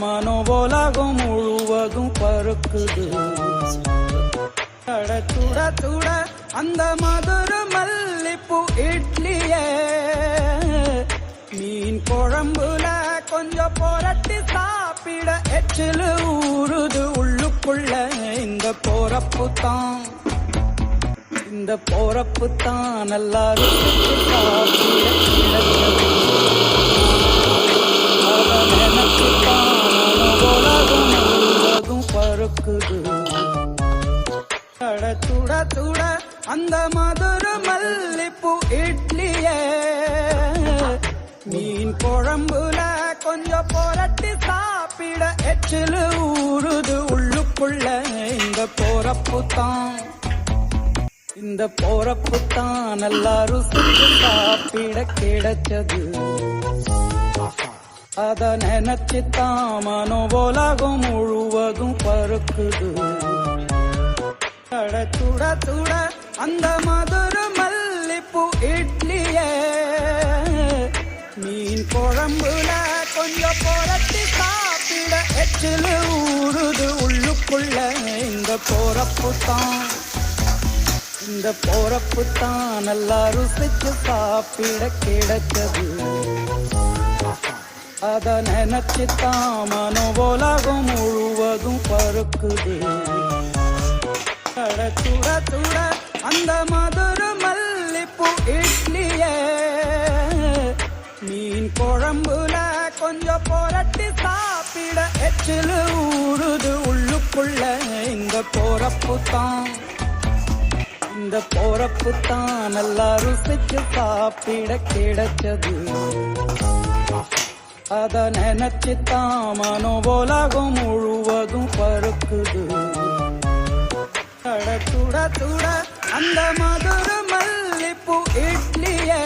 மனோபோலாகும் முழுவதும் பருக்குது. சுட சுட அந்த மதுர மல்லிப்பூ இட்லியே, மீன் குழம்புல கொஞ்சம் புரட்டி சாப்பிட எச்சிலு ஊறுது உள்ளுக்குள்ள. இந்த போறப்பு தான் நல்லா ருசிச்சு சாப்பிட கிடைச்சது. பருக்குது. சுட சுட அந்த மதுர மல்லிப்பூ இட்லியே, மீன் குழம்புல கொஞ்சம் புரட்டி சாப்பிட எச்சிலு ஊறுது உள்ளுக்குள்ள. இந்த போறப்பு தான் நல்லா ருசிச்சு சாப்பிட கிடைச்சது. அத நினைச்சுத்தான் மனோபோலாகும் முழுவதும் பருக்குது. சுட சுட அந்த மதுர மல்லிப்பூ இட்லியே, மீன் குழம்புல கொஞ்சம் புரட்டி சாப்பிட எச்சிலு ஊறுது உள்ளுக்குள்ள. இந்த போறப்பு தான் நல்லா ருசிச்சு சாப்பிட கிடைச்சது. அத நினைச்சுத்தான் மனோபோலாகும் முழுவதும் பருக்குது. சுட சுட அந்த மதுர மல்லிப்பூ இட்லியே, மீன் குழம்புல கொஞ்சம் புரட்டி சாப்பிட எச்சிலு ஊறுது உள்ளுக்குள்ள. இந்த போறப்பு தான் நல்லா ருசிச்சு சாப்பிட கிடைச்சது. அத நினைச்சுத்தான் மனோபோலாகும் முழுவதும் பருக்குது. சுட சுட அந்த மதுர மல்லிப்பூ இட்லியே,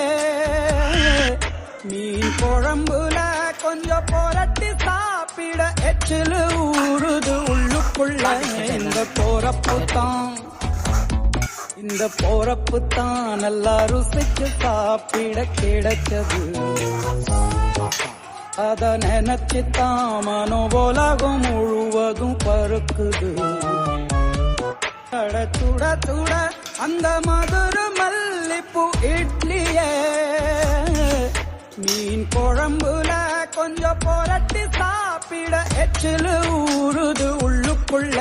மீன் குழம்புல கொஞ்சம் புரட்டி சாப்பிட எச்சிலு ஊறுது உள்ளுக்குள்ள. இந்த போறப்பு தான் நல்லா ருசிச்சு சாப்பிட கிடைச்சது. அத நினைச்சுத்தான் மனோபோலாகும் முழுவதும் பருக்குது. சுட சுட அந்த மதுர மல்லிப்பூ இட்லியே, மீன் குழம்புல கொஞ்சம் புரட்டி சாப்பிட எச்சிலு ஊறுது உள்ளுக்குள்ள.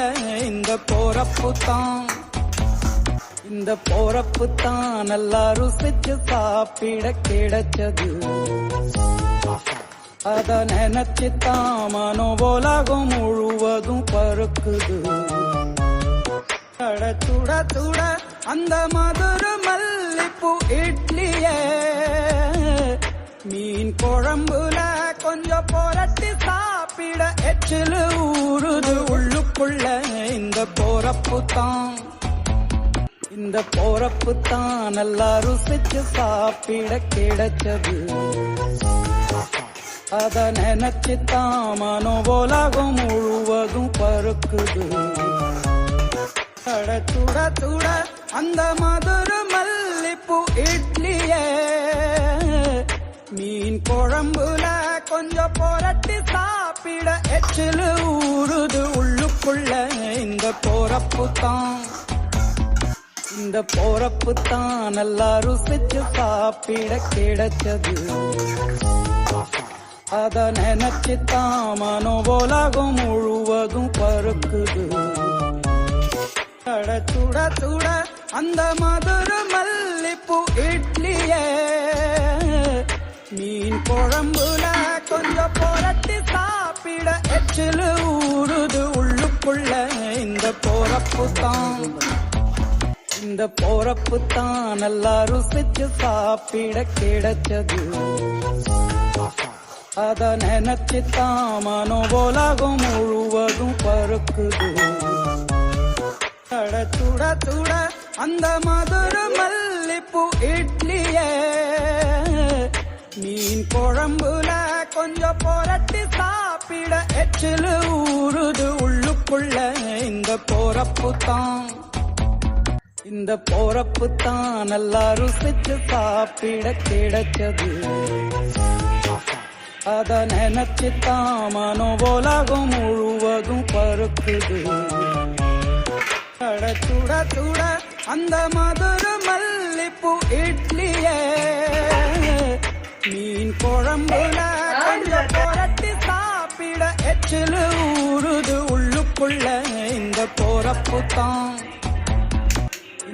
இந்த போறப்பு தான் நல்லா ருசிச்சு சாப்பிட கிடைச்சது. அத நினைச்சுத்தான் மனோபோலாகும் முழுவதும் பருக்குது. சுட சுட அந்த மதுர மல்லிப்பூ இட்லியே, மீன் குழம்புல கொஞ்சம் புரட்டி சாப்பிட எச்சிலு ஊறுது உள்ளுக்குள்ள. இந்த போறப்பு தான் நல்லா ருசிச்சு சாப்பிட கிடைச்சது. அத நினைச்சுத்தான் மனோபோலாகும் முழுவதும் பருக்குது. சுட சுட அந்த மதுர மல்லிப்பூ இட்லியே, மீன் குழம்புல கொஞ்சம் புரட்டி சாப்பிட எச்சிலு ஊறுது உள்ளுக்குள்ள. இந்த போறப்பு தான் நல்லா ருசிச்சு சாப்பிட கிடைச்சது. அத நினைச்சுத்தான் மனோபோலாகும் முழுவதும் பருக்குது. சுட சுட அந்த மதுர மல்லிப்பூ இட்லியே, மீன் குழம்புல கொஞ்சம் புரட்டி சாப்பிட எச்சிலு ஊறுது உள்ளுக்குள்ள. இந்த போறப்பு தான் நல்லா ருசிச்சு சாப்பிட கிடைச்சது. அத நினைச்சுத்தான் மனோபோலாகும் முழுவதும் பருக்குது. சுட சுட அந்த மதுர மல்லிப்பூ இட்லியே, மீன் குழம்புல கொஞ்சம் புரட்டி சாப்பிட எச்சிலு ஊறுது உள்ளுக்குள்ள. இந்த போறப்பு இந்த போறப்பு தான் நல்லா ருசிச்சு சாப்பிட கிடைச்சது. அத நினைச்சுத்தான் மனோ உலகம் முழுவதும் பருக்குது. சுட சுட அந்த மதுர மல்லிப்பூ இட்லியே மீன் குழம்புல கொஞ்சம் புரட்டி சாப்பிட எச்சிலு ஊறுது உள்ளுக்குள்ள.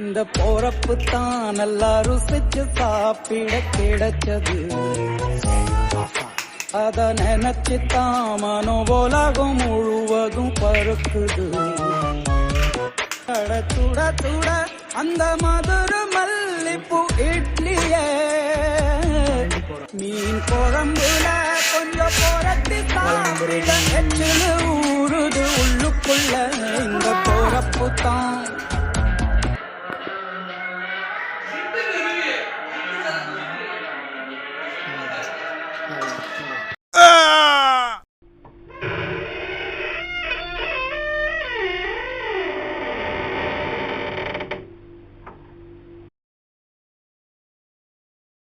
இந்த போறப்பு தான் நல்லா ருசிச்சு சாப்பிட கிடைச்சது. அத நினைச்சுத்தான் மனோ உலகம் முழுவதும் பருக்குது. சுட சுட அந்த மதுர மல்லிப்பூ இட்லியே மீன் குழம்புல கொஞ்சம் புரட்டி சாப்பிட எச்சிலு ஊறுது உள்ளுக்குள்ள. இந்த போறப்பு தான்